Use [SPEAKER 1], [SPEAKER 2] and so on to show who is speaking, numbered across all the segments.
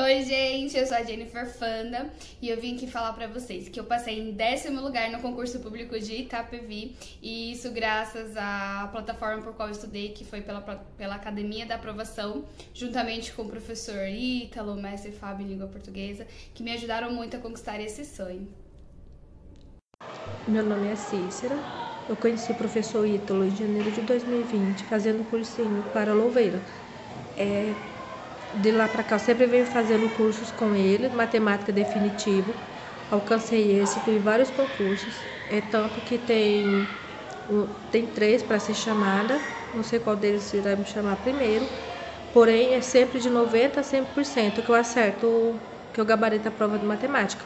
[SPEAKER 1] Oi, gente, eu sou a Jennifer Fanda e eu vim aqui falar pra vocês que eu passei em 10º lugar no concurso público de Itapevi, e isso graças à plataforma por qual eu estudei, que foi pela Academia da Aprovação, juntamente com o professor Ítalo, mestre Fábio em língua portuguesa, que me ajudaram muito a conquistar esse sonho.
[SPEAKER 2] Meu nome é Cícera. Eu conheci o professor Ítalo em janeiro de 2020, fazendo cursinho para Louveira. De lá para cá, eu sempre venho fazendo cursos com ele, matemática definitivo. Alcancei êxito em vários concursos. É tanto que tem 3 para ser chamada. Não sei qual deles irá me chamar primeiro. Porém, é sempre de 90% a 100% que eu acerto, que eu gabarito a prova de matemática.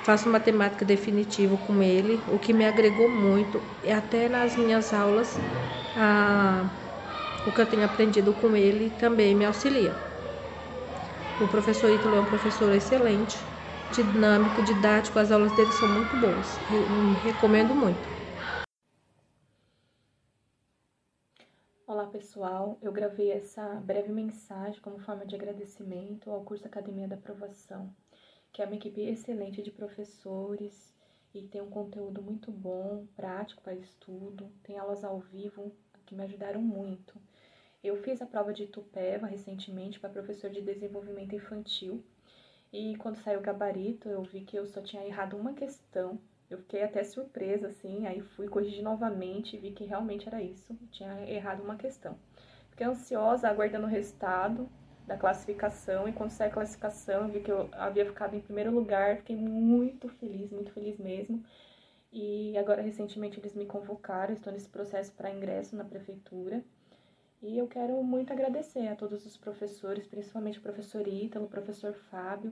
[SPEAKER 2] Faço matemática definitiva com ele, o que me agregou muito, e até nas minhas aulas, o que eu tenho aprendido com ele também me auxilia. O professor Ítalo é um professor excelente, dinâmico, didático, as aulas dele são muito boas, eu recomendo muito.
[SPEAKER 3] Olá pessoal, eu gravei essa breve mensagem como forma de agradecimento ao curso Academia da Aprovação, que é uma equipe excelente de professores e tem um conteúdo muito bom, prático para estudo, tem aulas ao vivo que me ajudaram muito. Eu fiz a prova de Itupeva recentemente para professor de desenvolvimento infantil e quando saiu o gabarito eu vi que eu só tinha errado uma questão. Eu fiquei até surpresa, assim, aí fui corrigir novamente e vi que realmente era isso, eu tinha errado uma questão. Fiquei ansiosa, aguardando o resultado da classificação, e quando saiu a classificação, eu vi que eu havia ficado em primeiro lugar, fiquei muito feliz mesmo. E agora, recentemente, eles me convocaram, estou nesse processo para ingresso na prefeitura. E eu quero muito agradecer a todos os professores, principalmente o professor Ítalo, o professor Fábio,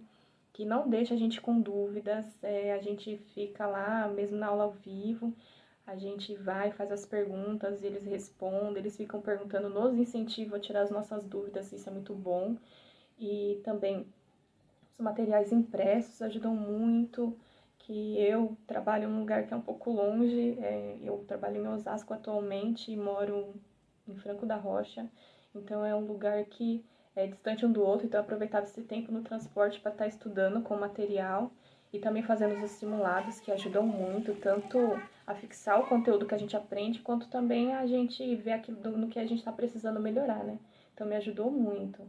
[SPEAKER 3] que não deixa a gente com dúvidas, a gente fica lá, mesmo na aula ao vivo, a gente vai, faz as perguntas, eles respondem, eles ficam perguntando, nos incentivam a tirar as nossas dúvidas, isso é muito bom. E também os materiais impressos ajudam muito, que eu trabalho em um lugar que é um pouco longe, eu trabalho em Osasco atualmente e moro em Franco da Rocha, então é um lugar que é distante um do outro, então eu aproveitava esse tempo no transporte para estar estudando com material e também fazendo os simulados, que ajudam muito, tanto a fixar o conteúdo que a gente aprende, quanto também a gente ver aquilo no que a gente está precisando melhorar, né? Então me ajudou muito.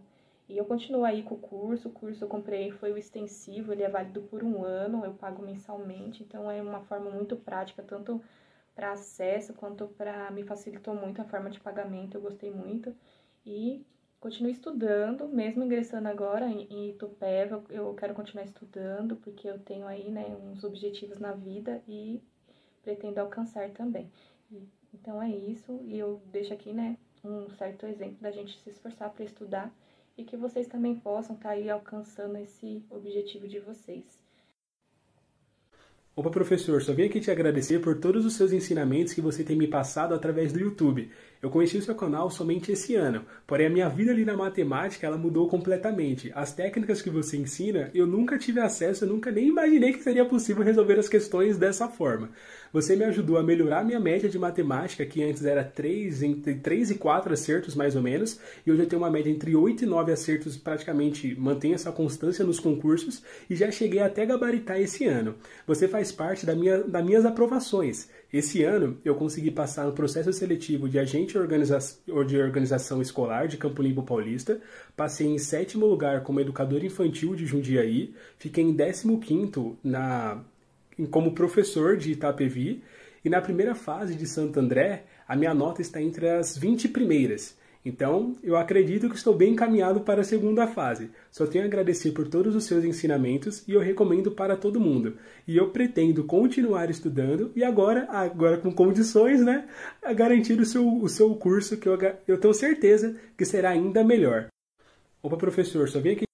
[SPEAKER 3] E eu continuo aí com o curso eu comprei foi o extensivo, ele é válido por 1 ano, eu pago mensalmente, então é uma forma muito prática, tanto para acesso quanto para me facilitou muito a forma de pagamento, eu gostei muito. E continuo estudando, mesmo ingressando agora em Itupeva, eu quero continuar estudando, porque eu tenho aí, né, uns objetivos na vida e pretendo alcançar também. Então é isso, e eu deixo aqui, né, um certo exemplo da gente se esforçar para estudar e que vocês também possam estar aí alcançando esse objetivo de vocês.
[SPEAKER 4] Opa, professor, só vim aqui te agradecer por todos os seus ensinamentos que você tem me passado através do YouTube. Eu conheci o seu canal somente esse ano, porém a minha vida ali na matemática ela mudou completamente. As técnicas que você ensina, eu nunca tive acesso, eu nunca nem imaginei que seria possível resolver as questões dessa forma. Você me ajudou a melhorar minha média de matemática, que antes era entre 3 e 4 acertos mais ou menos, e hoje eu tenho uma média entre 8 e 9 acertos, praticamente mantenho essa constância nos concursos, e já cheguei até gabaritar esse ano. Você faz parte das minhas aprovações. Esse ano eu consegui passar no processo seletivo de agente de organização escolar de Campo Limpo Paulista, passei em 7º lugar como educador infantil de Jundiaí, fiquei em 15º como professor de Itapevi, e na primeira fase de Santo André, a minha nota está entre as 20 primeiras. Então, eu acredito que estou bem encaminhado para a segunda fase. Só tenho a agradecer por todos os seus ensinamentos e eu recomendo para todo mundo. E eu pretendo continuar estudando e agora com condições, né, a garantir o seu curso, que eu tenho certeza que será ainda melhor. Opa, professor, só vim aqui.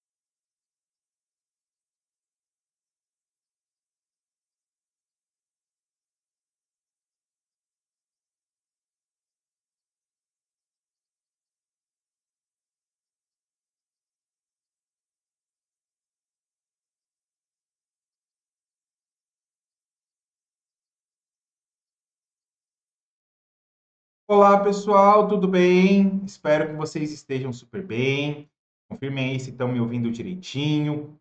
[SPEAKER 5] Olá, pessoal, tudo bem? Espero que vocês estejam super bem. Confirmem aí se estão me ouvindo direitinho,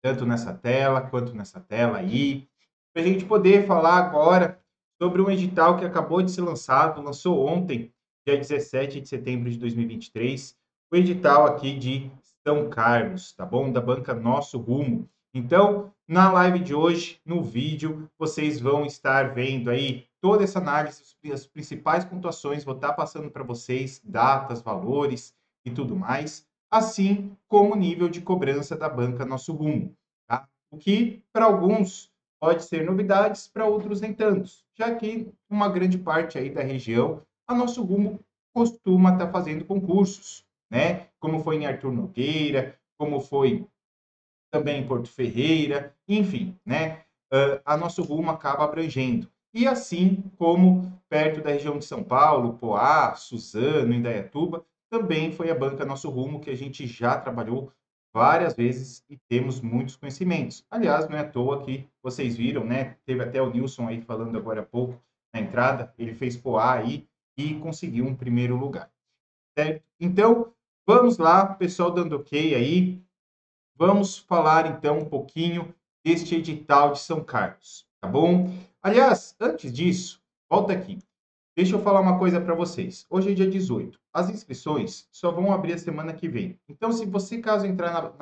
[SPEAKER 5] tanto nessa tela quanto nessa tela aí, para a gente poder falar agora sobre um edital que acabou de ser lançado, lançou ontem, dia 17 de setembro de 2023, o edital aqui de São Carlos, tá bom? Da banca Nosso Rumo. Então, na live de hoje, no vídeo, vocês vão estar vendo aí toda essa análise, as principais pontuações, vou estar passando para vocês datas, valores e tudo mais, assim como o nível de cobrança da banca Nosso Rumo, tá? O que, para alguns, pode ser novidades, para outros nem tantos, já que uma grande parte aí da região, a Nosso Rumo costuma estar fazendo concursos, né? Como foi em Arthur Nogueira, como foi também em Porto Ferreira, enfim, né? A Nosso Rumo acaba abrangendo. E assim como perto da região de São Paulo, Poá, Suzano, Indaiatuba, também foi a banca Nosso Rumo que a gente já trabalhou várias vezes e temos muitos conhecimentos. Aliás, não é à toa que vocês viram, né? Teve até o Nilson aí falando agora há pouco na entrada, ele fez Poá aí e conseguiu um primeiro lugar, certo? Então, vamos lá, pessoal dando ok aí. Vamos falar então um pouquinho deste edital de São Carlos, tá bom? Aliás, antes disso, volta aqui. Deixa eu falar uma coisa para vocês. Hoje é dia 18. As inscrições só vão abrir a semana que vem. Então, se você, caso entrar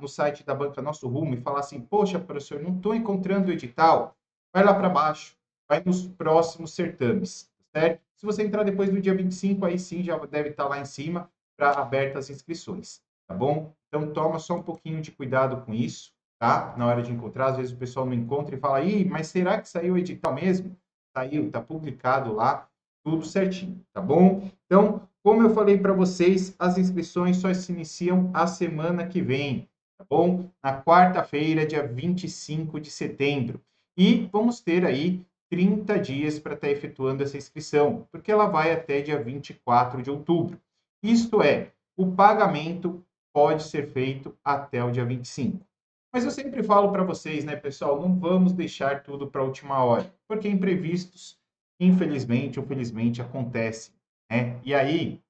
[SPEAKER 5] no site da Banca Nosso Rumo e falar assim, poxa, professor, não estou encontrando o edital, vai lá para baixo, vai nos próximos certames, certo? Se você entrar depois do dia 25, aí sim já deve estar lá em cima para abertas as inscrições, tá bom? Então, toma só um pouquinho de cuidado com isso, tá? Na hora de encontrar, às vezes o pessoal não encontra e fala, ih, mas será que saiu o edital mesmo? Saiu, está publicado lá, tudo certinho, tá bom? Então, como eu falei para vocês, as inscrições só se iniciam a semana que vem, tá bom? Na quarta-feira, dia 25 de setembro. E vamos ter aí 30 dias para estar efetuando essa inscrição, porque ela vai até dia 24 de outubro. Isto é, o pagamento pode ser feito até o dia 25. Mas eu sempre falo para vocês, né, pessoal, não vamos deixar tudo para a última hora, porque imprevistos, infelizmente ou felizmente, acontecem, né? E aí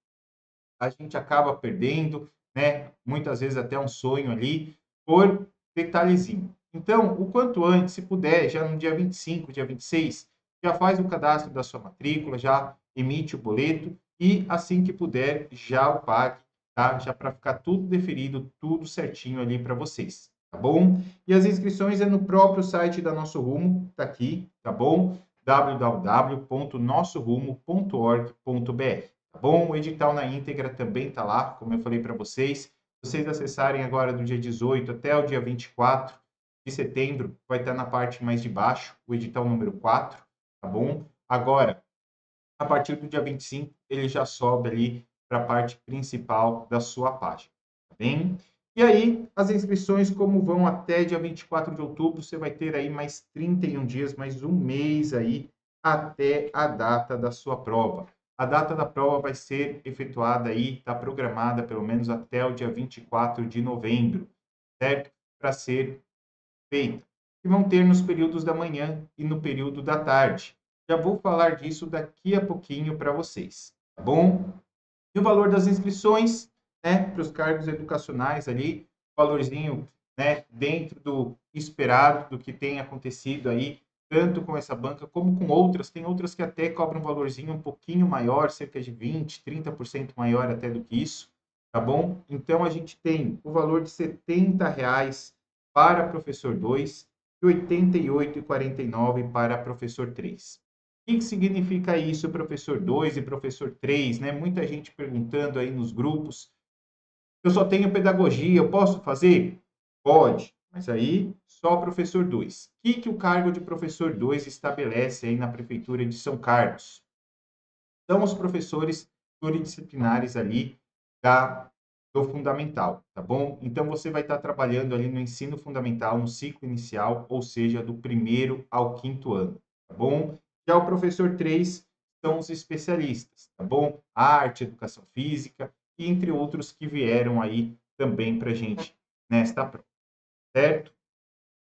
[SPEAKER 5] a gente acaba perdendo, né, muitas vezes até um sonho ali, por detalhezinho. Então, o quanto antes, se puder, já no dia 25, dia 26, já faz o cadastro da sua matrícula, já emite o boleto e, assim que puder, já o pague, tá? Já para ficar tudo deferido, tudo certinho ali para vocês, tá bom? E as inscrições é no próprio site da Nosso Rumo, tá aqui, tá bom? www.nossorumo.org.br, tá bom? O edital na íntegra também está lá, como eu falei para vocês. Se vocês acessarem agora do dia 18 até o dia 24 de setembro, vai estar na parte mais de baixo, o edital número 4, tá bom? Agora, a partir do dia 25, ele já sobe ali para a parte principal da sua página, tá bem? E aí, as inscrições, como vão até dia 24 de outubro, você vai ter aí mais 31 dias, mais um mês aí, até a data da sua prova. A data da prova vai ser efetuada aí, está programada pelo menos até o dia 24 de novembro, certo? Para ser feita. E vão ter nos períodos da manhã e no período da tarde. Já vou falar disso daqui a pouquinho para vocês, tá bom? E o valor das inscrições, né, para os cargos educacionais ali, valorzinho, né, dentro do esperado, do que tem acontecido aí, tanto com essa banca como com outras. Tem outras que até cobram um valorzinho um pouquinho maior, cerca de 20%, 30% maior até do que isso, tá bom? Então, a gente tem o valor de R$ 70 para professor 2 e R$ 88,49 para professor 3. O que significa isso, professor 2 e professor 3, né? Muita gente perguntando aí nos grupos. Eu só tenho pedagogia, eu posso fazer? Pode, mas aí só professor 2. O que o cargo de professor 2 estabelece aí na Prefeitura de São Carlos? São os professores pluridisciplinares ali do fundamental, tá bom? Então, você vai estar trabalhando ali no ensino fundamental, no ciclo inicial, ou seja, do 1º ao 5º ano, tá bom? Já o professor 3 são os especialistas, tá bom? Arte, educação física, e entre outros que vieram aí também para a gente nesta prova, certo?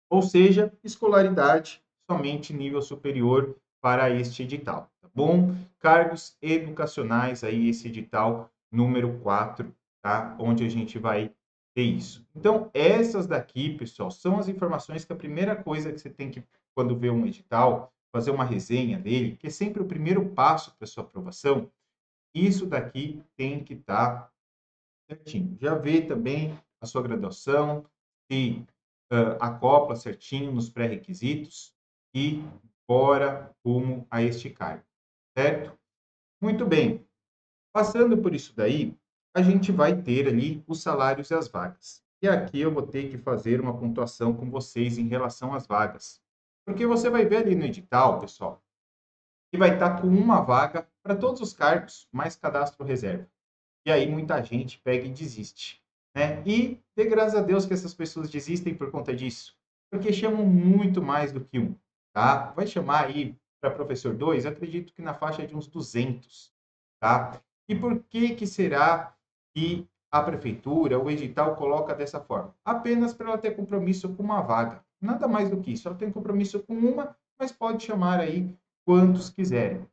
[SPEAKER 5] Ou seja, escolaridade somente nível superior para este edital, tá bom? Cargos educacionais aí, esse edital número 4 tá? Onde a gente vai ter isso. Então, essas daqui, pessoal, são as informações que a primeira coisa que você tem que, quando vê um edital, fazer uma resenha dele, que é sempre o primeiro passo para sua aprovação, isso daqui tem que estar certinho. Já vê também a sua graduação, se acopla certinho nos pré-requisitos e bora rumo a este cargo, certo? Muito bem. Passando por isso daí, a gente vai ter ali os salários e as vagas. E aqui eu vou ter que fazer uma pontuação com vocês em relação às vagas. Porque você vai ver ali no edital, pessoal, que vai estar com uma vaga para todos os cargos, mais cadastro reserva. E aí muita gente pega e desiste, né? E dê graças a Deus que essas pessoas desistem por conta disso, porque chamam muito mais do que um, tá? Vai chamar aí para professor 2, acredito que na faixa de uns 200, tá? E por que será que a prefeitura, o edital coloca dessa forma? Apenas para ela ter compromisso com uma vaga. Nada mais do que isso. Ela tem compromisso com uma, mas pode chamar aí quantos quiserem,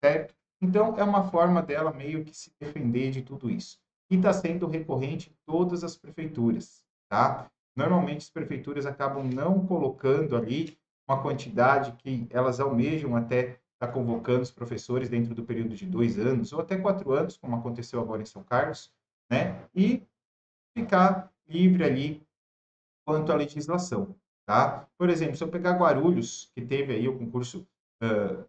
[SPEAKER 5] certo? Então, é uma forma dela meio que se defender de tudo isso. E está sendo recorrente em todas as prefeituras, tá? Normalmente, as prefeituras acabam não colocando ali uma quantidade que elas almejam até estar convocando os professores dentro do período de 2 anos, ou até 4 anos, como aconteceu agora em São Carlos, né? E ficar livre ali quanto à legislação, tá? Por exemplo, se eu pegar Guarulhos, que teve aí o concurso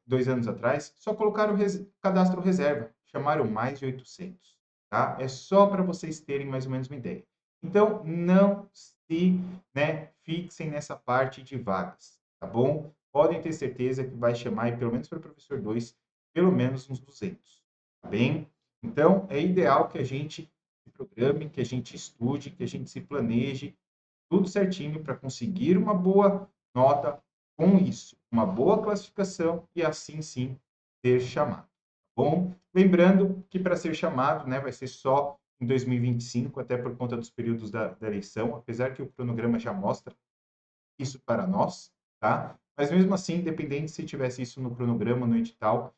[SPEAKER 5] 2 anos atrás, só colocaram cadastro reserva, chamaram mais de 800, tá? É só para vocês terem mais ou menos uma ideia. Então, não se, né, fixem nessa parte de vagas, tá bom? Podem ter certeza que vai chamar, pelo menos para o professor 2, pelo menos uns 200, tá bem? Então, é ideal que a gente se programe, que a gente estude, que a gente se planeje, tudo certinho para conseguir uma boa nota com isso, uma boa classificação e assim sim ser chamado. Tá bom? Lembrando que para ser chamado, né, vai ser só em 2025, até por conta dos períodos da eleição, apesar que o cronograma já mostra isso para nós, tá? Mas mesmo assim, independente se tivesse isso no cronograma, no edital,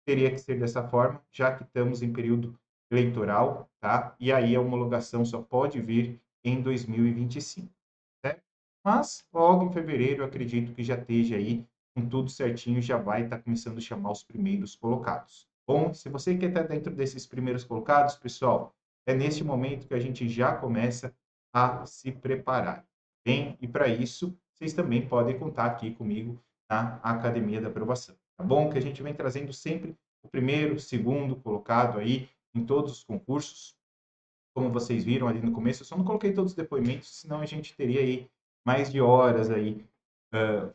[SPEAKER 5] teria que ser dessa forma, já que estamos em período eleitoral, tá? E aí a homologação só pode vir em 2025, certo? Mas logo em fevereiro, eu acredito que já esteja aí com tudo certinho, já vai estar começando a chamar os primeiros colocados. Bom, se você quer estar dentro desses primeiros colocados, pessoal, é neste momento que a gente já começa a se preparar, bem? E para isso, vocês também podem contar aqui comigo na Academia da Aprovação, tá bom? Que a gente vem trazendo sempre o primeiro, segundo colocado aí em todos os concursos. Como vocês viram ali no começo, eu só não coloquei todos os depoimentos, senão a gente teria aí mais de horas aí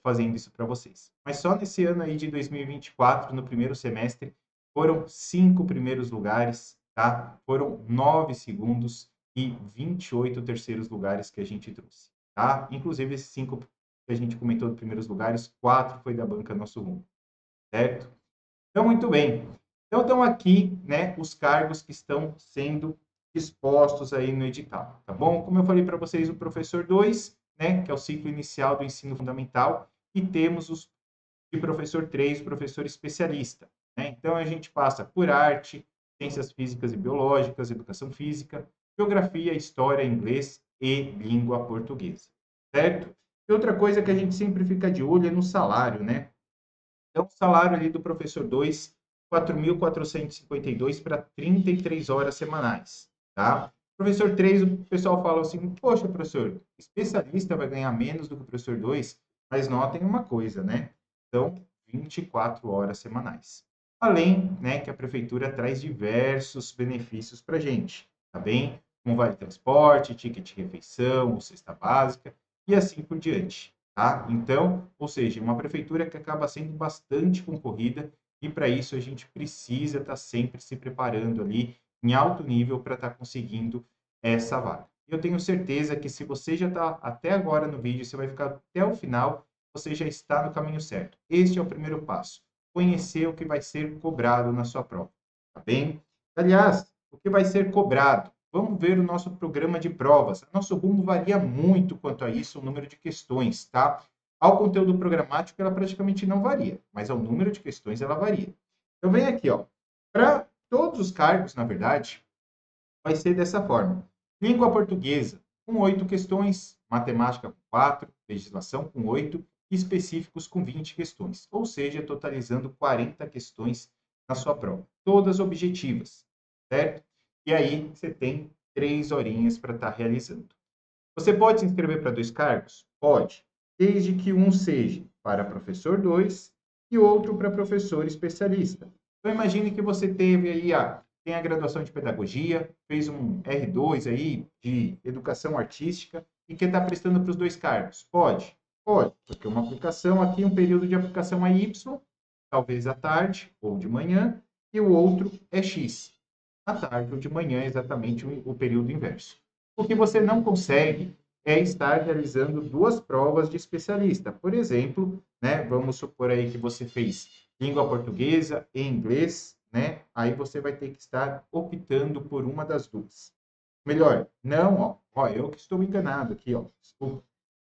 [SPEAKER 5] fazendo isso para vocês. Mas só nesse ano aí de 2024, no primeiro semestre, foram 5 primeiros lugares, tá? Foram 9 segundos e 28 terceiros lugares que a gente trouxe, tá? Inclusive, esses 5 que a gente comentou de primeiros lugares, 4 foi da banca Nosso Rumo, certo? Então, muito bem. Então, estão aqui, né, os cargos que estão sendo expostos aí no edital, tá bom? Como eu falei para vocês, o professor 2, né, que é o ciclo inicial do ensino fundamental, e temos os de professor 3, o professor especialista, né? Então, a gente passa por arte, ciências físicas e biológicas, educação física, geografia, história, inglês e língua portuguesa, certo? E outra coisa que a gente sempre fica de olho é no salário, né? Então, o salário ali do professor 2, 4.452 para 33 horas semanais, tá? Professor 3, o pessoal fala assim, poxa, professor, especialista vai ganhar menos do que o professor 2, mas notem uma coisa, né? São 24 horas semanais. Além, né, que a prefeitura traz diversos benefícios para a gente, tá bem? Como vale transporte, ticket de refeição, cesta básica e assim por diante, tá? Então, ou seja, uma prefeitura que acaba sendo bastante concorrida e para isso a gente precisa estar sempre se preparando ali em alto nível para estar conseguindo essa vaga. Eu tenho certeza que se você já está até agora no vídeo, você vai ficar até o final, você já está no caminho certo. Este é o primeiro passo. Conhecer o que vai ser cobrado na sua prova, tá bem? Aliás, o que vai ser cobrado? Vamos ver o nosso programa de provas. Nosso rumo varia muito quanto a isso, o número de questões, tá? Ao conteúdo programático, ela praticamente não varia, mas ao número de questões, ela varia. Eu venho aqui, ó, para todos os cargos, na verdade, vai ser dessa forma. Língua portuguesa, com 8 questões, matemática com 4, legislação com 8, específicos com 20 questões, ou seja, totalizando 40 questões na sua prova, todas objetivas, certo? E aí você tem 3 horinhas para estar realizando. Você pode se inscrever para 2 cargos? Pode, desde que um seja para professor 2 e outro para professor especialista. Então imagine que você teve aí tem a graduação de pedagogia, fez um R2 aí de educação artística e quer estar prestando para os 2 cargos. Pode? Pode, porque uma aplicação aqui, um período de aplicação é Y, talvez à tarde ou de manhã, e o outro é X. À tarde ou de manhã é exatamente o período inverso. O que você não consegue é estar realizando 2 provas de especialista. Por exemplo, né, vamos supor aí que você fez língua portuguesa e inglês, né? Aí você vai ter que estar optando por uma das 2. Melhor, não, eu que estou enganado aqui, desculpa.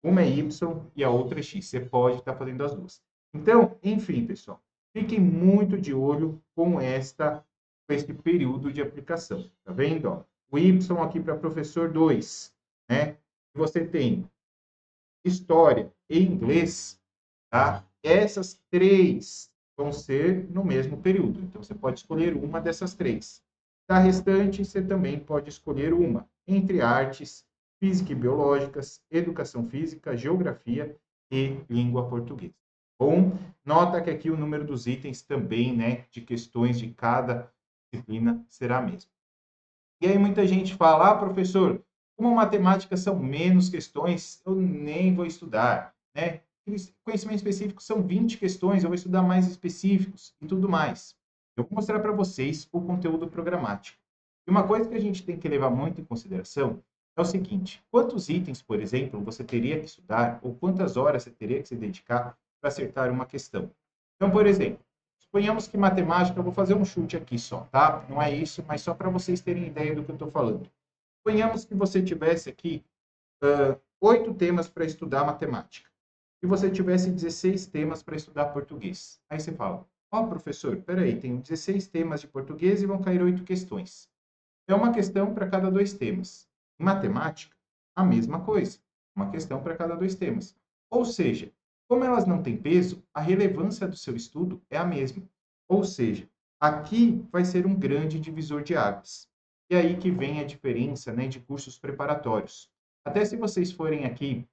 [SPEAKER 5] Uma é Y e a outra é X. Você pode estar fazendo as 2. Então, enfim, pessoal, fiquem muito de olho com este período de aplicação. Tá vendo? Ó? O Y aqui para professor 2, né? Você tem história e inglês, tá? Essas 3 vão ser no mesmo período. Então, você pode escolher uma dessas 3. Da restante, você também pode escolher uma entre artes, física e biológicas, educação física, geografia e língua portuguesa. Bom, nota que aqui o número dos itens também, né, de questões de cada disciplina será mesmo. E aí muita gente fala, professor, como matemática são menos questões, eu nem vou estudar, né? Conhecimento específico são 20 questões, eu vou estudar mais específicos e tudo mais. Eu vou mostrar para vocês o conteúdo programático. E uma coisa que a gente tem que levar muito em consideração é o seguinte, quantos itens, por exemplo, você teria que estudar ou quantas horas você teria que se dedicar para acertar uma questão. Então, por exemplo, suponhamos que matemática, eu vou fazer um chute aqui só, tá? Não é isso, mas só para vocês terem ideia do que eu estou falando. Suponhamos que você tivesse aqui 8 temas para estudar matemática e você tivesse 16 temas para estudar português. Aí você fala, professor, peraí, tenho 16 temas de português e vão cair 8 questões. É uma questão para cada 2 temas. Em matemática, a mesma coisa. Uma questão para cada 2 temas. Ou seja, como elas não têm peso, a relevância do seu estudo é a mesma. Ou seja, aqui vai ser um grande divisor de águas. E aí que vem a diferença, né, de cursos preparatórios. Até se vocês forem aqui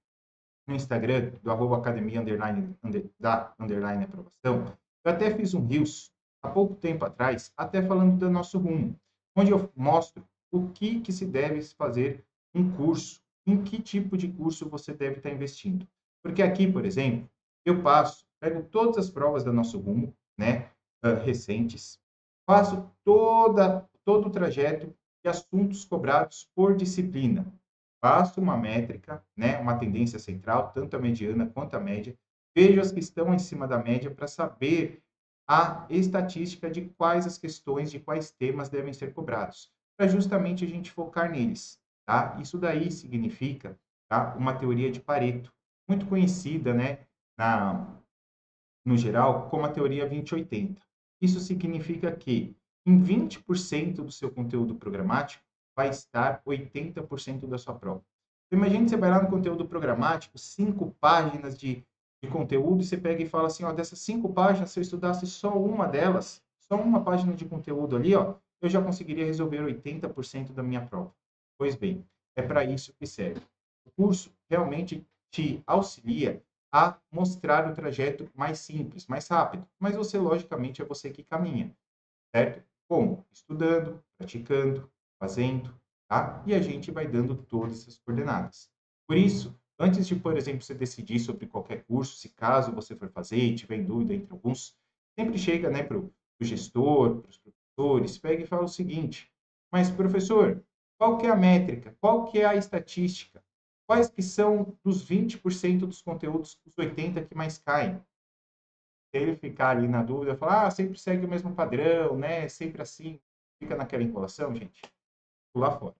[SPEAKER 5] no Instagram, do @academia _ aprovação, eu até fiz um Reels, há pouco tempo atrás, até falando do nosso rumo, onde eu mostro o que se deve fazer um curso, em que tipo de curso você deve estar investindo. Porque aqui, por exemplo, eu pego todas as provas do nosso rumo, né, recentes, faço todo o trajeto de assuntos cobrados por disciplina. Faço uma métrica, né, uma tendência central, tanto a mediana quanto a média, vejo as que estão em cima da média para saber a estatística de quais as questões, de quais temas devem ser cobrados, para justamente a gente focar neles, tá? Isso daí significa, tá, uma teoria de Pareto, muito conhecida, né, no geral, como a teoria 20-80. Isso significa que em 20% do seu conteúdo programático vai estar 80% da sua prova. Então, imagine que você vai lá no conteúdo programático, 5 páginas de conteúdo, e você pega e fala assim, dessas 5 páginas, se eu estudasse só uma delas, só uma página de conteúdo ali, eu já conseguiria resolver 80% da minha prova. Pois bem, é para isso que serve. O curso realmente te auxilia a mostrar o trajeto mais simples, mais rápido, mas você, logicamente, é você que caminha, certo? Como? Estudando, praticando, fazendo, tá? E a gente vai dando todas essas coordenadas. Por isso, antes de, por exemplo, você decidir sobre qualquer curso, se caso você for fazer e tiver em dúvida entre alguns, sempre chega, né, para o gestor, para os professores, pega e fala o seguinte, mas, professor, qual que é a métrica? Qual que é a estatística? Quais que são dos 20% dos conteúdos, os 80% que mais caem? Se ele ficar ali na dúvida, falar, sempre segue o mesmo padrão, né? Sempre assim, fica naquela enrolação, gente, pular fora,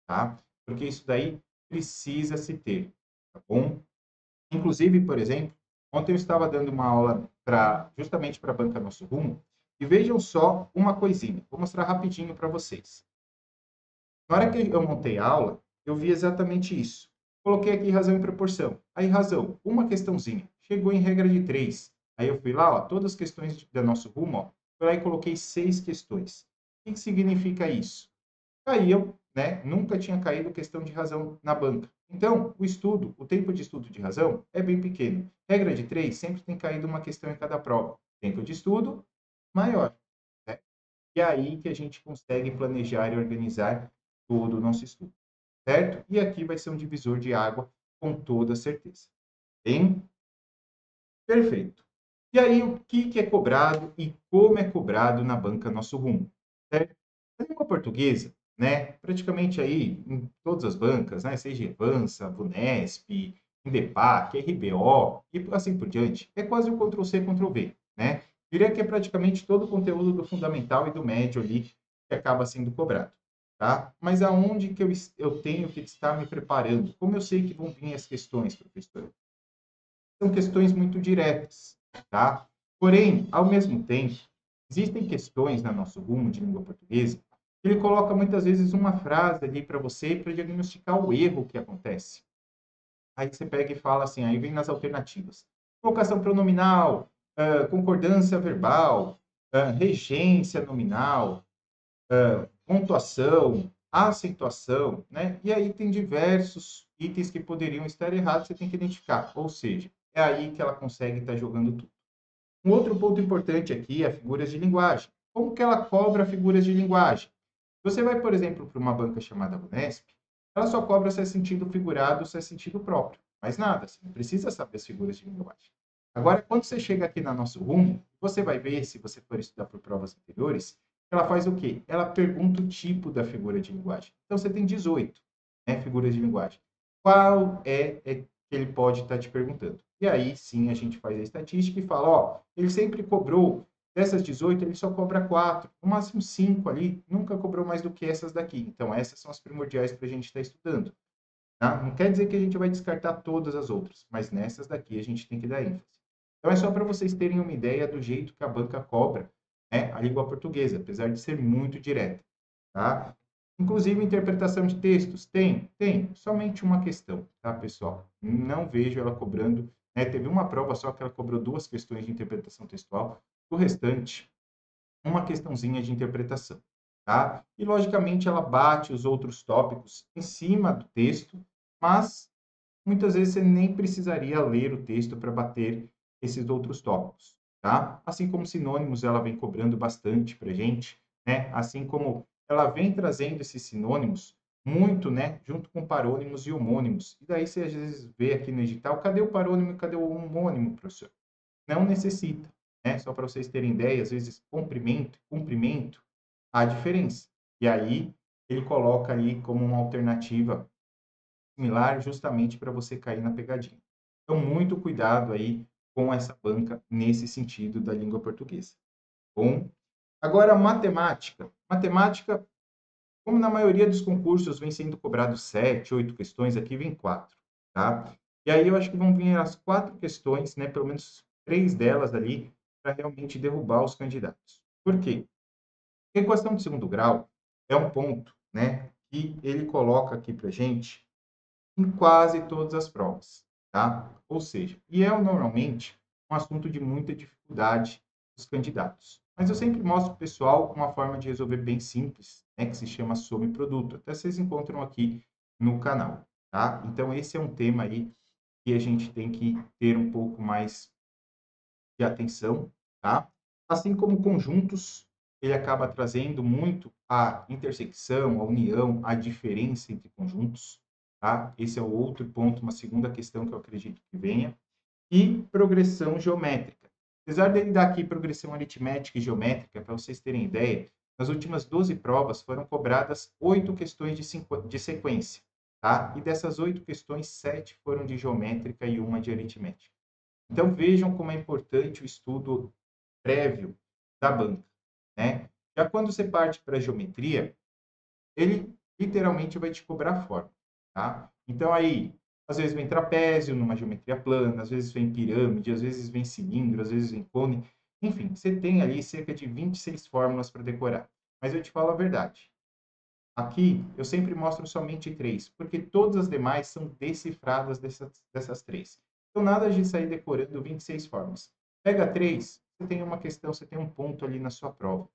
[SPEAKER 5] tá? Porque isso daí precisa se ter, tá bom? Inclusive, por exemplo, ontem eu estava dando uma aula justamente para a Banca Nosso Rumo, e vejam só uma coisinha, vou mostrar rapidinho para vocês. Na hora que eu montei a aula, eu vi exatamente isso. Coloquei aqui razão e proporção. Aí, razão, uma questãozinha. Chegou em regra de 3. Aí eu fui lá, ó, todas as questões do nosso rumo, ó. Fui lá e coloquei 6 questões. O que significa isso? Caiu, né? Nunca tinha caído questão de razão na banca. Então, o tempo de estudo de razão é bem pequeno. Regra de 3, sempre tem caído uma questão em cada prova. Tempo de estudo maior, né? E é aí que a gente consegue planejar e organizar todo o nosso estudo, certo? E aqui vai ser um divisor de água com toda certeza. Bem, perfeito. E aí, o que é cobrado e como é cobrado na banca Nosso Rumo, certo? A língua portuguesa, né, praticamente aí em todas as bancas, né, seja Evansa, Vunesp, Indepac, RBO e assim por diante, é quase um Ctrl+C, Ctrl+V, né? Diria que é praticamente todo o conteúdo do fundamental e do médio ali que acaba sendo cobrado, tá? Mas aonde que eu tenho que estar me preparando? Como eu sei que vão vir as questões, professor? São questões muito diretas, tá? Porém, ao mesmo tempo, existem questões na nosso rumo de língua portuguesa que ele coloca muitas vezes uma frase ali para você para diagnosticar o erro que acontece. Aí você pega e fala assim, aí vem nas alternativas. Colocação pronominal, concordância verbal, regência nominal, pontuação, acentuação, né? E aí tem diversos itens que poderiam estar errados, você tem que identificar. Ou seja, é aí que ela consegue estar jogando tudo. Um outro ponto importante aqui é figuras de linguagem. Como que ela cobra figuras de linguagem? Você vai, por exemplo, para uma banca chamada Unesp, ela só cobra se é sentido figurado, se é sentido próprio. Mais nada, você não precisa saber as figuras de linguagem. Agora, quando você chega aqui na Nosso Rumo, você vai ver, se você for estudar por provas anteriores, ela faz o quê? Ela pergunta o tipo da figura de linguagem. Então, você tem 18, né, figuras de linguagem. Qual que ele pode estar te perguntando? E aí, sim, a gente faz a estatística e fala, ó, ele sempre cobrou, dessas 18, ele só cobra 4, no máximo 5 ali, nunca cobrou mais do que essas daqui. Então, essas são as primordiais para a gente estar estudando. Tá? Não quer dizer que a gente vai descartar todas as outras, mas nessas daqui a gente tem que dar ênfase. Então, é só para vocês terem uma ideia do jeito que a banca cobra, né, a língua portuguesa, apesar de ser muito direta. Tá? Inclusive, interpretação de textos. Tem. Somente uma questão, tá, pessoal? Não vejo ela cobrando, né? Teve uma prova só que ela cobrou 2 questões de interpretação textual. O restante, uma questãozinha de interpretação, tá? E, logicamente, ela bate os outros tópicos em cima do texto, mas muitas vezes você nem precisaria ler o texto para bater esses outros tópicos, tá? Assim como sinônimos, ela vem cobrando bastante para gente, né? Assim como ela vem trazendo esses sinônimos muito, né? Junto com parônimos e homônimos. E daí você às vezes vê aqui no edital, cadê o parônimo e cadê o homônimo, professor? Não necessita, né? Só para vocês terem ideia, às vezes cumprimento, há diferença. E aí ele coloca ali como uma alternativa similar justamente para você cair na pegadinha. Então, muito cuidado aí com essa banca nesse sentido da língua portuguesa. Bom, agora matemática. Matemática, como na maioria dos concursos vem sendo cobrado 7, 8 questões, aqui vem 4, tá? E aí eu acho que vão vir as 4 questões, né, pelo menos 3 delas ali, para realmente derrubar os candidatos. Por quê? Porque a equação de segundo grau é um ponto, né, que ele coloca aqui para gente em quase todas as provas, tá? Ou seja, e é normalmente um assunto de muita dificuldade dos candidatos. Mas eu sempre mostro para o pessoal uma forma de resolver bem simples, né, que se chama soma e produto. Até vocês encontram aqui no canal, tá? Então, esse é um tema aí que a gente tem que ter um pouco mais de atenção, tá? Assim como conjuntos, ele acaba trazendo muito a intersecção, a união, a diferença entre conjuntos, tá? Esse é o outro ponto, uma segunda questão que eu acredito que venha. E progressão geométrica. Apesar dele dar aqui progressão aritmética e geométrica, para vocês terem ideia, nas últimas 12 provas foram cobradas 8 questões de sequência, tá? E dessas 8 questões, 7 foram de geométrica e uma de aritmética. Então, vejam como é importante o estudo prévio da banca, né? Já quando você parte para a geometria, ele literalmente vai te cobrar forma, tá? Então, aí, às vezes vem trapézio numa geometria plana, às vezes vem pirâmide, às vezes vem cilindro, às vezes vem cone. Enfim, você tem ali cerca de 26 fórmulas para decorar. Mas eu te falo a verdade. aqui eu sempre mostro somente 3, porque todas as demais são decifradas dessas 3. Então, nada de sair decorando 26 formas. Pega 3, você tem uma questão, você tem um ponto ali na sua prova,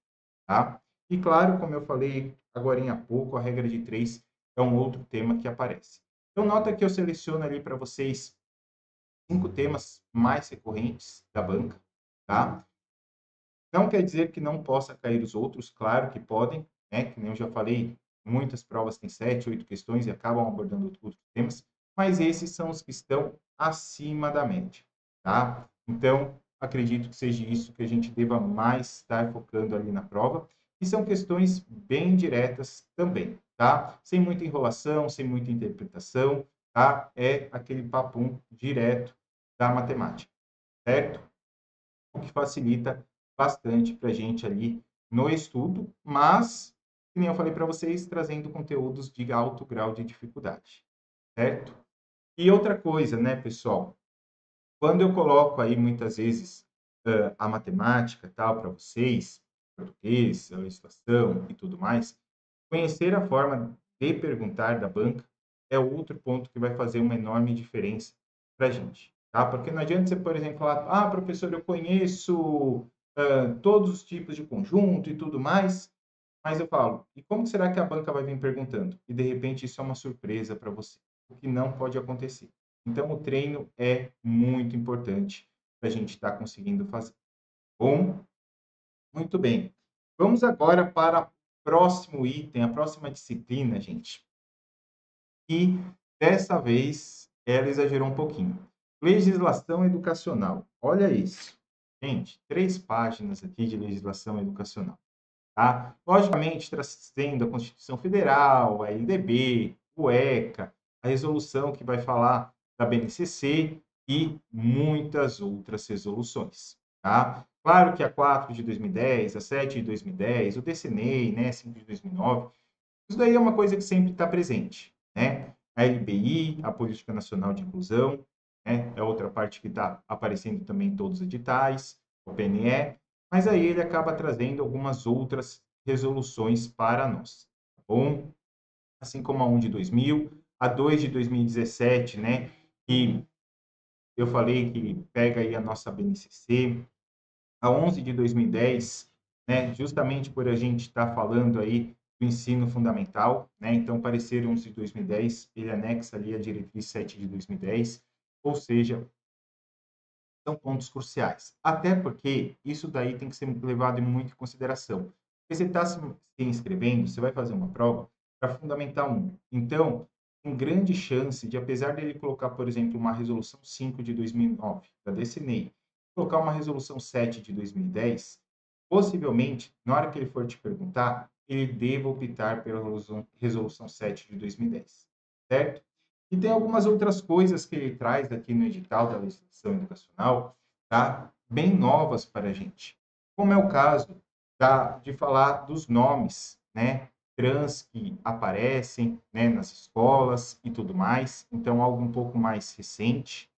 [SPEAKER 5] tá? E claro, como eu falei agora há pouco, a regra de 3 é um outro tema que aparece. Então, nota que eu seleciono ali para vocês 5 temas mais recorrentes da banca, tá? Não quer dizer que não possa cair os outros, claro que podem, né? Que nem eu já falei, muitas provas têm 7, 8 questões e acabam abordando outros temas, mas esses são os que estão acima da média, tá? Então, acredito que seja isso que a gente deva mais estar focando ali na prova, e são questões bem diretas também, tá? Sem muita enrolação, sem muita interpretação, tá? É aquele papum direto da matemática, certo? O que facilita bastante para a gente ali no estudo, mas, que nem eu falei para vocês, trazendo conteúdos de alto grau de dificuldade, certo? E outra coisa, né, pessoal? Quando eu coloco aí, muitas vezes, a matemática, tal, para vocês, português, a legislação e tudo mais, conhecer a forma de perguntar da banca é outro ponto que vai fazer uma enorme diferença para a gente, tá? Porque não adianta você, por exemplo, falar, ah, professor, eu conheço todos os tipos de conjunto e tudo mais, mas eu falo, e como será que a banca vai vir perguntando? E de repente isso é uma surpresa para você, o que não pode acontecer. Então o treino é muito importante para a gente estar conseguindo fazer. Bom, muito bem. Vamos agora para o próximo item, a próxima disciplina, gente. E dessa vez ela exagerou um pouquinho. Legislação educacional. Olha isso. Gente, 3 páginas aqui de legislação educacional. Tá? Logicamente, trazendo a Constituição Federal, a LDB, o ECA, a resolução que vai falar da BNCC e muitas outras resoluções. Tá? Claro que a 4 de 2010, a 7 de 2010, o DCNEI, né, 5 de 2009, isso daí é uma coisa que sempre está presente. Né? A LBI, a Política Nacional de Inclusão, né, é outra parte que está aparecendo também em todos os editais, o PNE, mas aí ele acaba trazendo algumas outras resoluções para nós, tá bom? Assim como a 1 de 2000, a 2 de 2017, né, que eu falei que pega aí a nossa BNCC, a 11 de 2010, né, justamente por a gente estar falando aí do ensino fundamental, né, então o parecer 11 de 2010, ele anexa ali a diretriz 7 de 2010, ou seja, são pontos cruciais. Até porque isso daí tem que ser levado muito em consideração. Porque você está se inscrevendo, você vai fazer uma prova para Fundamental 1. Então, tem grande chance de, apesar dele colocar, por exemplo, uma resolução 5 de 2009, da DCNEI, colocar uma resolução 7 de 2010, possivelmente, na hora que ele for te perguntar, ele deva optar pela resolução 7 de 2010, certo? E tem algumas outras coisas que ele traz aqui no edital da legislação educacional, tá? Bem novas para a gente. Como é o caso de falar dos nomes, né? Trans que aparecem, né, nas escolas e tudo mais. Então, algo um pouco mais recente.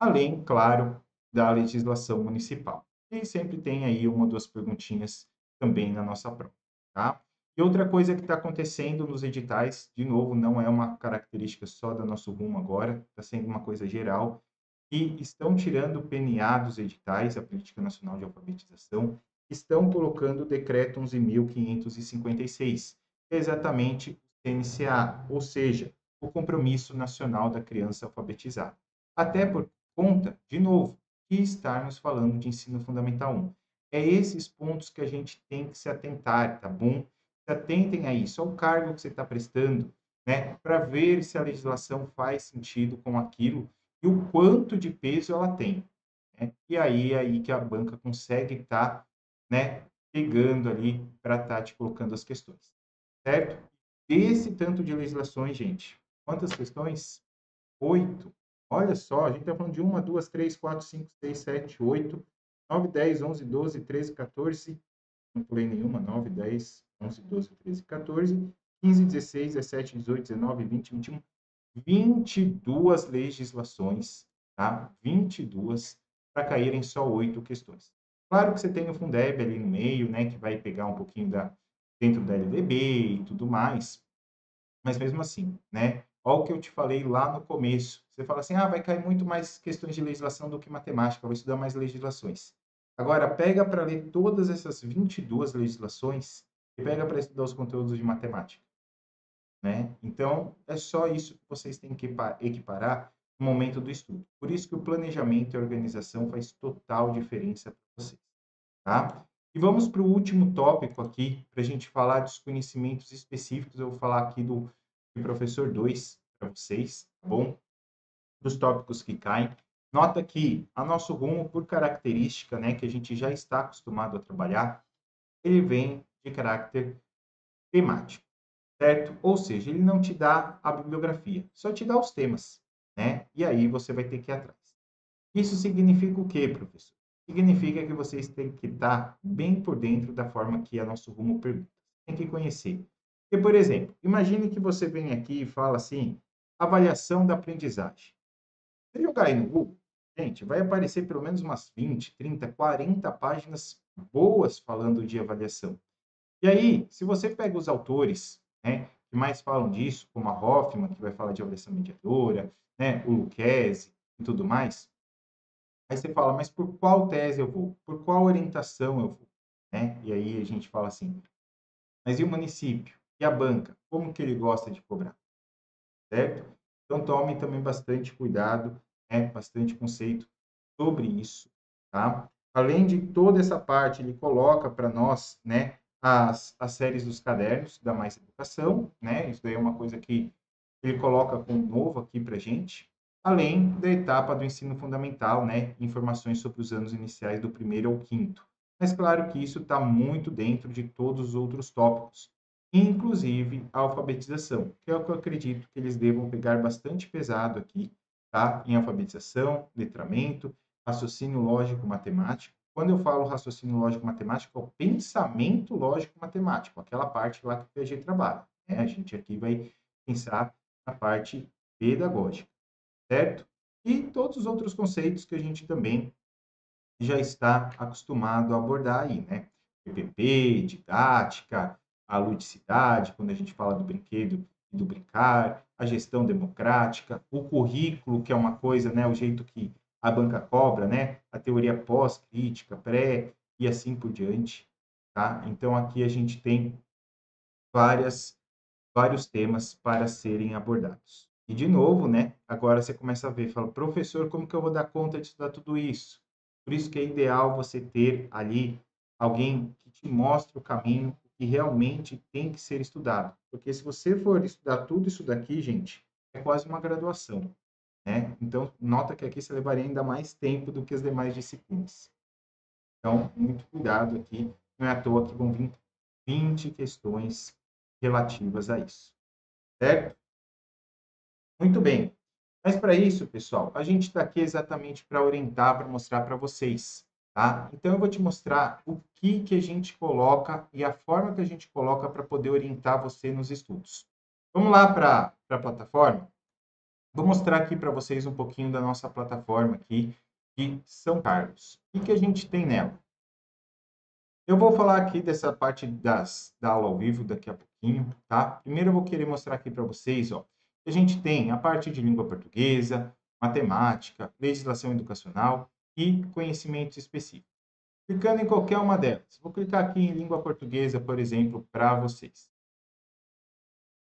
[SPEAKER 5] Além, claro, da legislação municipal. E sempre tem aí uma ou duas perguntinhas também na nossa prova, tá? E outra coisa que está acontecendo nos editais, de novo, não é uma característica só do nosso rumo agora, está sendo uma coisa geral, e estão tirando o PNA dos editais, a Política Nacional de Alfabetização, estão colocando o decreto 11.556, que é exatamente o CNCA, ou seja, o Compromisso Nacional da Criança Alfabetizada. Até por conta, de novo, de estarmos falando de ensino fundamental 1. É esses pontos que a gente tem que se atentar, tá bom? Se atentem a isso, ao cargo que você está prestando, né? Para ver se a legislação faz sentido com aquilo e o quanto de peso ela tem. Né? E aí é aí que a banca consegue estar, né, pegando ali para estar te colocando as questões. Certo? Esse tanto de legislações, gente. Quantas questões? 8. Olha só, a gente está falando de 1, 2, 3, 4, 5, 6, 7, 8, 9, 10, 11, 12, 13, 14. Não pulei nenhuma. 9, 10, 11, 12, 13, 14, 15, 16, 17, 18, 19, 20, 21. 22 legislações, tá? 22 para caírem só 8 questões. Claro que você tem o Fundeb ali no meio, né, que vai pegar um pouquinho dentro da LDB e tudo mais, Mas mesmo assim, né? Olha o que eu te falei lá no começo. Você fala assim, ah, vai cair muito mais questões de legislação do que matemática, vou estudar mais legislações. Agora, pega para ler todas essas 22 legislações e pega para estudar os conteúdos de matemática, né? Então, é só isso que vocês têm que equiparar no momento do estudo. Por isso que o planejamento e a organização faz total diferença para vocês, tá? E vamos para o último tópico aqui, para a gente falar dos conhecimentos específicos. Eu vou falar aqui do professor 2 para vocês, tá bom? Dos tópicos que caem. Nota que a nosso rumo, por característica, né, que a gente já está acostumado a trabalhar, ele vem de caráter temático, certo? Ou seja, ele não te dá a bibliografia, só te dá os temas, né? E aí você vai ter que ir atrás. Isso significa o quê, professor? Significa que vocês têm que estar bem por dentro da forma que a nosso rumo pergunta. Tem que conhecer. Porque, por exemplo, imagine que você vem aqui e fala assim, avaliação da aprendizagem. Se jogar aí no Google, gente, vai aparecer pelo menos umas 20, 30, 40 páginas boas falando de avaliação. E aí, se você pega os autores, né, que mais falam disso, como a Hoffman, que vai falar de avaliação mediadora, né, o Lucchesi e tudo mais, aí você fala, mas por qual tese eu vou? Por qual orientação eu vou? Né? E aí a gente fala assim, mas e o município? E a banca? Como que ele gosta de cobrar? Certo? Então tome também bastante cuidado, né? Bastante conceito sobre isso, tá? Além de toda essa parte, ele coloca para nós, né, as séries dos cadernos da Mais Educação, né? Isso daí é uma coisa que ele coloca como novo aqui para a gente, além da etapa do ensino fundamental, né? Informações sobre os anos iniciais do primeiro ao quinto. Mas claro que isso está muito dentro de todos os outros tópicos, inclusive a alfabetização, que é o que eu acredito que eles devam pegar bastante pesado aqui, tá? Em alfabetização, letramento, raciocínio lógico matemático. Quando eu falo raciocínio lógico matemático, é o pensamento lógico matemático, aquela parte lá que o PG trabalha, né? A gente aqui vai pensar na parte pedagógica, certo? E todos os outros conceitos que a gente também já está acostumado a abordar aí, né? PPP, didática, a ludicidade, quando a gente fala do brinquedo e do brincar, a gestão democrática, o currículo, que é uma coisa, né? O jeito que a banca cobra, né? A teoria pós-crítica, pré e assim por diante, tá? Então, aqui a gente tem vários temas para serem abordados. E, de novo, né, agora você começa a ver, fala, professor, como que eu vou dar conta de estudar tudo isso? Por isso que é ideal você ter ali alguém que te mostre o caminho que realmente tem que ser estudado. Porque se você for estudar tudo isso daqui, gente, é quase uma graduação, né? Então, nota que aqui você levaria ainda mais tempo do que as demais disciplinas. Então, muito cuidado aqui. Não é à toa que vão vir 20 questões relativas a isso. Certo? Muito bem. Mas para isso, pessoal, a gente está aqui exatamente para orientar, para mostrar para vocês, tá? Então eu vou te mostrar o que a gente coloca e a forma que a gente coloca para poder orientar você nos estudos. Vamos lá para a plataforma? Vou mostrar aqui para vocês um pouquinho da nossa plataforma aqui de São Carlos. O que a gente tem nela? Eu vou falar aqui dessa parte da aula ao vivo daqui a pouquinho, tá? Primeiro eu vou querer mostrar aqui para vocês, ó, que a gente tem a parte de língua portuguesa, matemática, legislação educacional e conhecimentos específicos. Clicando em qualquer uma delas. Vou clicar aqui em língua portuguesa, por exemplo, para vocês.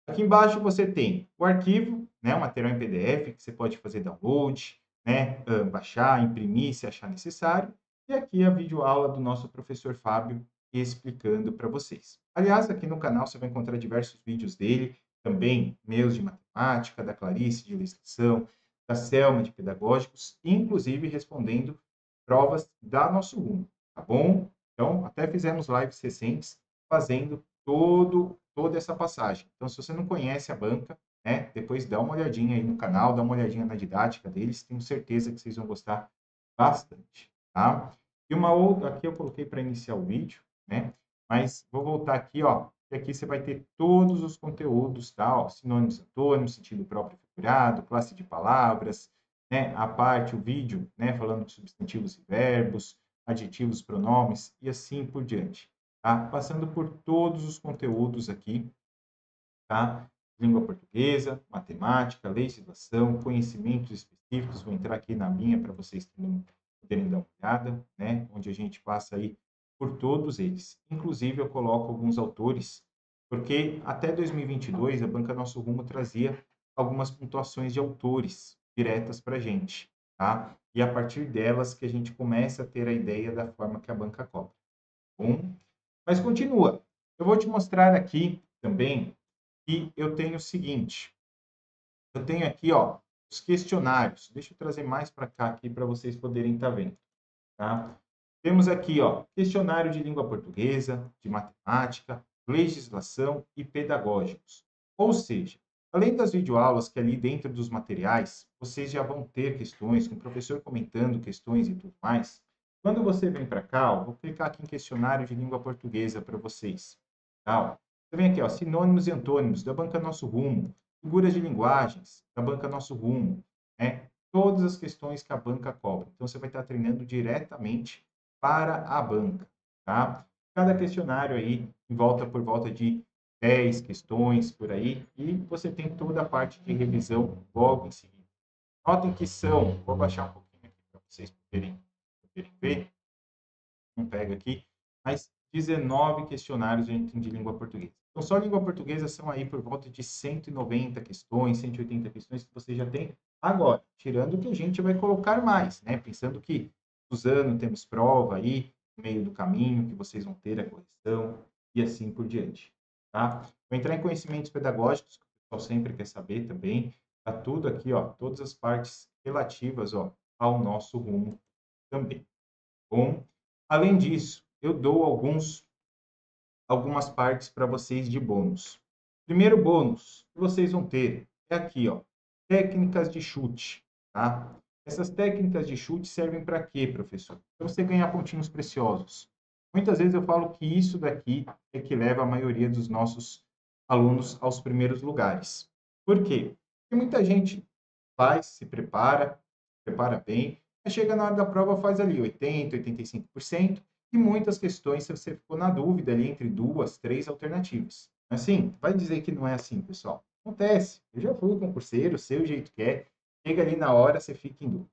[SPEAKER 5] Aqui embaixo você tem o arquivo, né, o material em PDF que você pode fazer download, né, baixar, imprimir se achar necessário. E aqui a videoaula do nosso professor Fábio explicando para vocês. Aliás, aqui no canal você vai encontrar diversos vídeos dele, também meus de matemática, da Clarice de ilustração, da Selma de pedagógicos, inclusive respondendo provas da Nosso Rumo, tá bom? Então, até fizemos lives recentes fazendo toda essa passagem. Então, se você não conhece a banca, né, depois dá uma olhadinha aí no canal, dá uma olhadinha na didática deles, tenho certeza que vocês vão gostar bastante, tá? E uma outra, aqui eu coloquei para iniciar o vídeo, né? Mas vou voltar aqui, ó, que aqui você vai ter todos os conteúdos, tá? Ó, sinônimos, antônimos, sentido próprio figurado, classe de palavras, né? A parte, o vídeo, né? Falando de substantivos e verbos, adjetivos, pronomes e assim por diante, tá? Passando por todos os conteúdos aqui, tá? língua portuguesa, matemática, legislação, conhecimentos específicos. Vou entrar aqui na minha para vocês poderem dar uma olhada, né? Onde a gente passa aí por todos eles. Inclusive, eu coloco alguns autores, porque até 2022 a Banca Nosso Rumo trazia algumas pontuações de autores diretas para a gente, tá? E a partir delas que a gente começa a ter a ideia da forma que a banca cobra. Bom, mas continua. Eu vou te mostrar aqui também que eu tenho o seguinte. Eu tenho aqui, ó, os questionários. Deixa eu trazer mais para cá aqui para vocês poderem estar vendo, tá? Temos aqui, ó, questionário de língua portuguesa, de matemática, legislação e pedagógicos. Ou seja, além das videoaulas que ali dentro dos materiais, vocês já vão ter questões, com o professor comentando questões e tudo mais. Quando você vem para cá, ó, vou clicar aqui em questionário de língua portuguesa para vocês. Tá, ó. Você vem aqui, ó, sinônimos e antônimos da Banca Nosso Rumo, figuras de linguagens da Banca Nosso Rumo, né? Todas as questões que a banca cobra. Então, você vai estar treinando diretamente para a banca, tá? Cada questionário aí por volta de 10 questões por aí, e você tem toda a parte de revisão logo em seguida. Notem que são, vou baixar um pouquinho aqui para vocês poderem ver, não pega aqui, mas 19 questionários de língua portuguesa. Então, só língua portuguesa são aí por volta de 190 questões, 180 questões que você já tem agora, tirando que a gente vai colocar mais, né? Pensando que usando, temos prova aí no meio do caminho, que vocês vão ter a correção e assim por diante, tá? Vou entrar em conhecimentos pedagógicos, que o pessoal sempre quer saber também. Tá tudo aqui, ó, todas as partes relativas, ó, ao nosso rumo também. Bom, além disso, eu dou algumas partes para vocês de bônus. Primeiro bônus que vocês vão ter é aqui, ó, técnicas de chute, tá? Essas técnicas de chute servem para quê, professor? Para você ganhar pontinhos preciosos. Muitas vezes eu falo que isso daqui é que leva a maioria dos nossos alunos aos primeiros lugares. Por quê? Porque muita gente faz, se prepara bem, mas chega na hora da prova, faz ali 80%, 85%, e muitas questões você ficou na dúvida ali entre 2, 3 alternativas. Assim, vai dizer que não é assim, pessoal. Acontece. Eu já fui concurseiro, sei o jeito que é. Chega ali na hora, você fica em dúvida.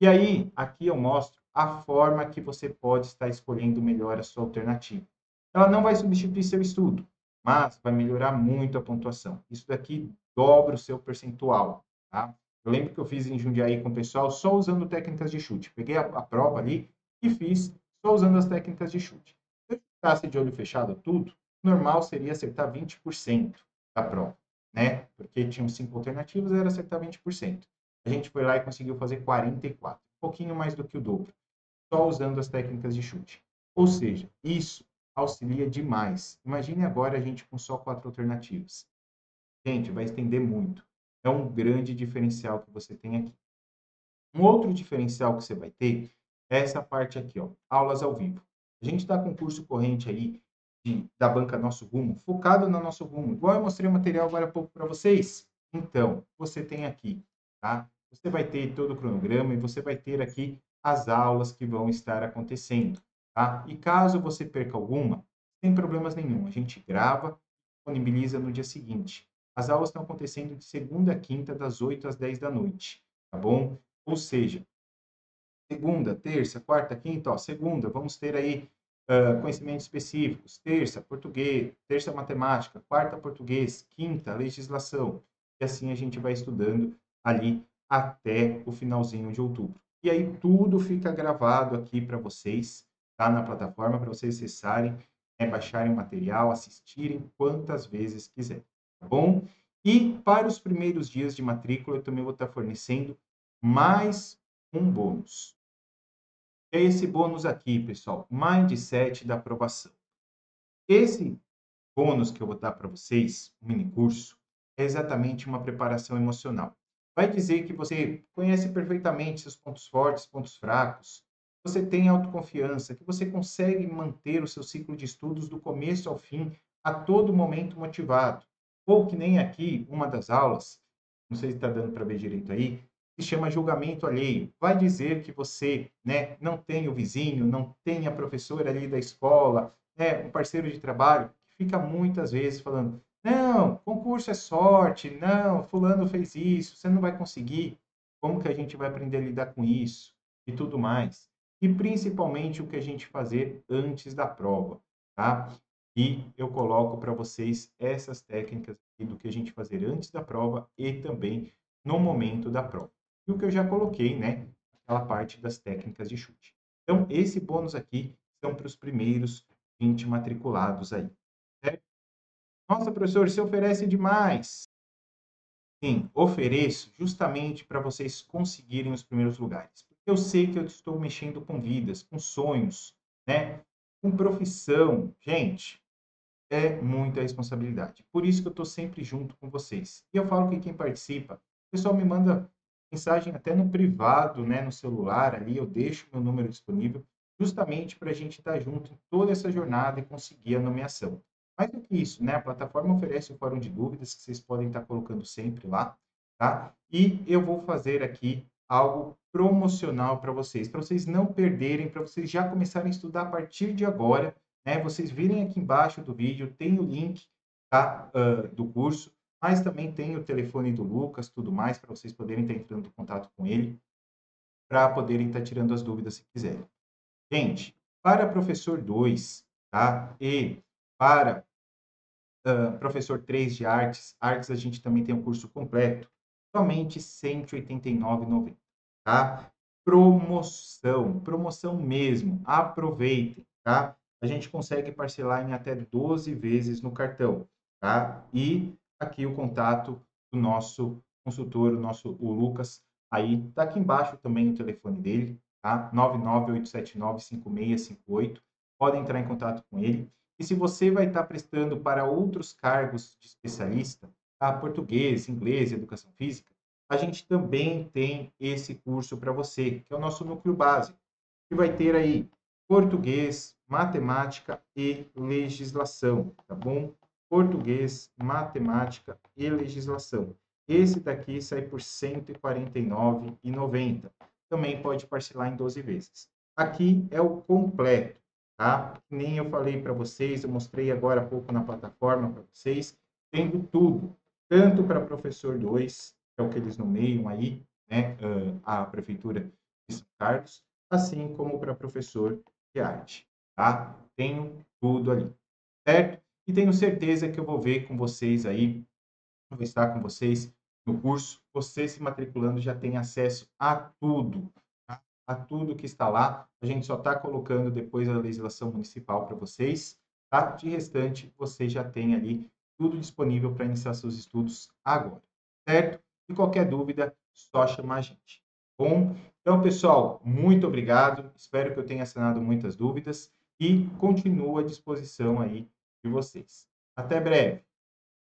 [SPEAKER 5] E aí, aqui eu mostro a forma que você pode estar escolhendo melhor a sua alternativa. Ela não vai substituir seu estudo, mas vai melhorar muito a pontuação. Isso daqui dobra o seu percentual, tá? Eu lembro que eu fiz em Jundiaí com o pessoal só usando técnicas de chute. Peguei a prova ali e fiz só usando as técnicas de chute. Se eu ficasse de olho fechado tudo, normal seria acertar 20% da prova, né? Porque tinham 5 alternativas, era acertar 20%. A gente foi lá e conseguiu fazer 44, um pouquinho mais do que o dobro, só usando as técnicas de chute. Ou seja, isso auxilia demais. Imagine agora a gente com só 4 alternativas. Gente, vai estender muito. É um grande diferencial que você tem aqui. Um outro diferencial que você vai ter é essa parte aqui, ó, aulas ao vivo. A gente está com um curso corrente aí da Banca Nosso Rumo, focado no Nosso Rumo. Igual eu mostrei o material agora há pouco para vocês. Então, você tem aqui, tá? Você vai ter todo o cronograma e você vai ter aqui as aulas que vão estar acontecendo, tá? E caso você perca alguma, sem problemas nenhum, a gente grava e disponibiliza no dia seguinte. As aulas estão acontecendo de segunda a quinta, das 8 às 10 da noite, tá bom? Ou seja, segunda, terça, quarta, quinta, ó, segunda, vamos ter aí conhecimentos específicos, terça, português, terça, matemática, quarta, português, quinta, legislação, e assim a gente vai estudando ali até o finalzinho de outubro. E aí tudo fica gravado aqui para vocês, tá? Na plataforma, para vocês acessarem, baixarem o material, assistirem quantas vezes quiser, tá bom? E para os primeiros dias de matrícula, eu também vou estar fornecendo mais um bônus. É esse bônus aqui, pessoal, Mindset da aprovação. Esse bônus que eu vou dar para vocês, um mini curso, é exatamente uma preparação emocional. Vai dizer que você conhece perfeitamente seus pontos fortes, pontos fracos, você tem autoconfiança, que você consegue manter o seu ciclo de estudos do começo ao fim, a todo momento motivado. Ou que nem aqui, uma das aulas, não sei se está dando para ver direito aí, se chama julgamento alheio. Vai dizer que você, né, não tem o vizinho, não tem a professora ali da escola, né, um parceiro de trabalho, que fica muitas vezes falando, Não, concurso é sorte, não, fulano fez isso, você não vai conseguir. Como que a gente vai aprender a lidar com isso e tudo mais? E principalmente o que a gente fazer antes da prova, tá? E eu coloco para vocês essas técnicas aqui do que a gente fazer antes da prova e também no momento da prova. E o que eu já coloquei, né? Aquela parte das técnicas de chute. Então, esse bônus aqui são para os primeiros 20 matriculados aí. Certo? Nossa, professor, você oferece demais. Sim, ofereço justamente para vocês conseguirem os primeiros lugares. Eu sei que eu estou mexendo com vidas, com sonhos, né? Com profissão. Gente, é muita responsabilidade. Por isso que eu estou sempre junto com vocês. E eu falo que quem participa, o pessoal me manda mensagem até no privado, né, no celular ali, eu deixo meu número disponível, justamente para a gente estar junto em toda essa jornada e conseguir a nomeação. Mais do que isso, né, a plataforma oferece o fórum de dúvidas que vocês podem estar colocando sempre lá, tá? E eu vou fazer aqui algo promocional para vocês não perderem, para vocês já começarem a estudar a partir de agora, né? Vocês virem aqui embaixo do vídeo, tem o link, tá, do curso, mas também tem o telefone do Lucas, tudo mais, para vocês poderem estar entrando em contato com ele, para poderem estar tirando as dúvidas se quiserem. Gente, para professor 2, tá? E para professor 3 de artes a gente também tem um curso completo, somente R$ 189,90, tá? Promoção mesmo, aproveitem, tá? A gente consegue parcelar em até 12 vezes no cartão, tá? E aqui o contato do nosso consultor, o Lucas, aí tá aqui embaixo também o telefone dele, tá? 998795658. Podem entrar em contato com ele. E se você vai estar prestando para outros cargos de especialista, tá? Português, inglês, educação física, a gente também tem esse curso para você, que é o nosso núcleo básico, que vai ter aí português, matemática e legislação, tá bom? Português, matemática e legislação. Esse daqui sai por R$ 149,90. Também pode parcelar em 12 vezes. Aqui é o completo, tá? Nem eu falei para vocês, eu mostrei agora há pouco na plataforma para vocês, tendo tudo, tanto para professor 2, que é o que eles nomeiam aí, né, a Prefeitura de São Carlos, assim como para professor de arte, tá? Tenho tudo ali, certo? E tenho certeza que eu vou ver com vocês aí, vou estar com vocês no curso. Você se matriculando já tem acesso a tudo, tá? A tudo que está lá. A gente só está colocando depois a legislação municipal para vocês, tá? De restante, você já tem ali tudo disponível para iniciar seus estudos agora, certo? E qualquer dúvida, só chamar a gente. Bom, então, pessoal, muito obrigado. Espero que eu tenha sanado muitas dúvidas e continuo à disposição aí de vocês. Até breve.